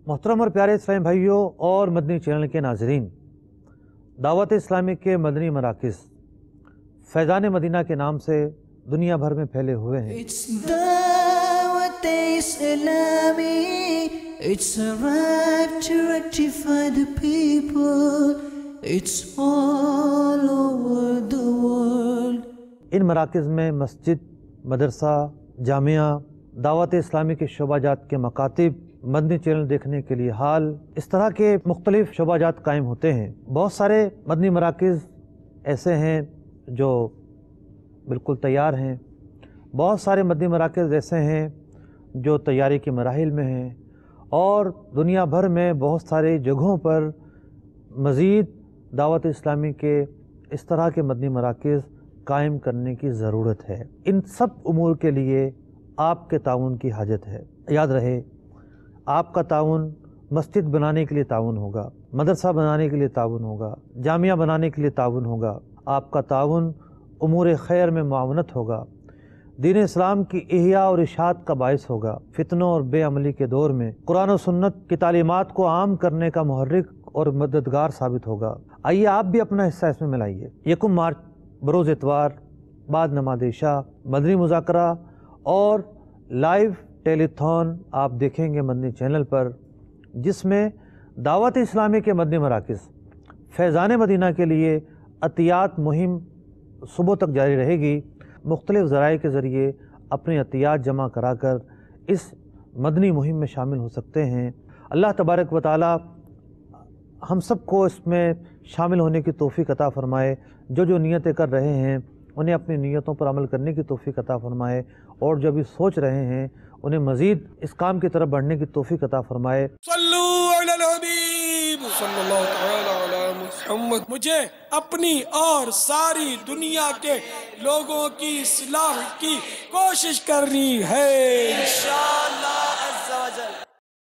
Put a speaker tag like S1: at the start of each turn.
S1: मोहतरम और प्यारे इस्लामी भाइयों और मदनी चैनल के नाजरीन, दावत इस्लामी के मदनी मराकिज़ फैज़ान मदीना के नाम से दुनिया भर में फैले हुए हैं।
S2: Dawat Islami, it's arrived to rectify the people, it's all over the world.
S1: इन मराकिज़ में मस्जिद, मदरसा, जामिया, दावत इस्लामी के शोबाजात के मकातिब, मदनी चैनल देखने के लिए हाल, इस तरह के मुख्तलिफ शोबाजात कायम होते हैं। बहुत सारे मदनी मराकिज़ ऐसे हैं जो बिल्कुल तैयार हैं, बहुत सारे मदनी मराकिज़ ऐसे हैं जो तैयारी के मराहिल में हैं, और दुनिया भर में बहुत सारी जगहों पर मज़ीद दावत इस्लामी के इस तरह के मदनी मराकिज़ कायम करने की ज़रूरत है। इन सब उमूर के लिए आपके ताउन की हाजत है। याद रहे, आपका ताउन मस्जिद बनाने के लिए ताउन होगा, मदरसा बनाने के लिए ताउन होगा, जामिया बनाने के लिए ताउन होगा, आपका ताउन उमूर खैर में मुआवनत होगा, दीन इस्लाम की इह्या और इशाअत का बाइस होगा, फितनों और बेअमली के दौर में कुरान और सुन्नत की तालीमात को आम करने का मुहर्रिक और मददगार साबित होगा। आइए आप भी अपना हिस्सा इसमें मिलाइए। 1 मार्च बरोज़ इतवार बाद नमाज इशा मदनी मुज़ाकरा और लाइव टेलीथॉन आप देखेंगे मदनी चैनल पर, जिसमें दावत इस्लामी के मदनी मराकिज़ फैज़ान मदीना के लिए अतियात मुहिम सुबह तक जारी रहेगी। मुख्तलिफ़ ज़राए के ज़रिए अपने अतियात जमा कराकर इस मदनी मुहिम में शामिल हो सकते हैं। अल्लाह तबारक व तआला हम सब को इसमें शामिल होने की तौफ़ीक़ अता फ़रमाए। जो नियतें कर रहे हैं उन्हें अपनी नियतों पर अमल करने की तौफ़ीक़ अता फ़रमाए, और जो भी सोच रहे हैं उन्हें मज़ीद इस काम की तरफ बढ़ने की तौफ़ीक़ अता फ़रमाए।
S3: सल्लू अलल हबीब सल्लल्लाहु तआला अला मुहम्मद। मुझे अपनी और सारी दुनिया के लोगों की इस्लाह की कोशिश करनी है।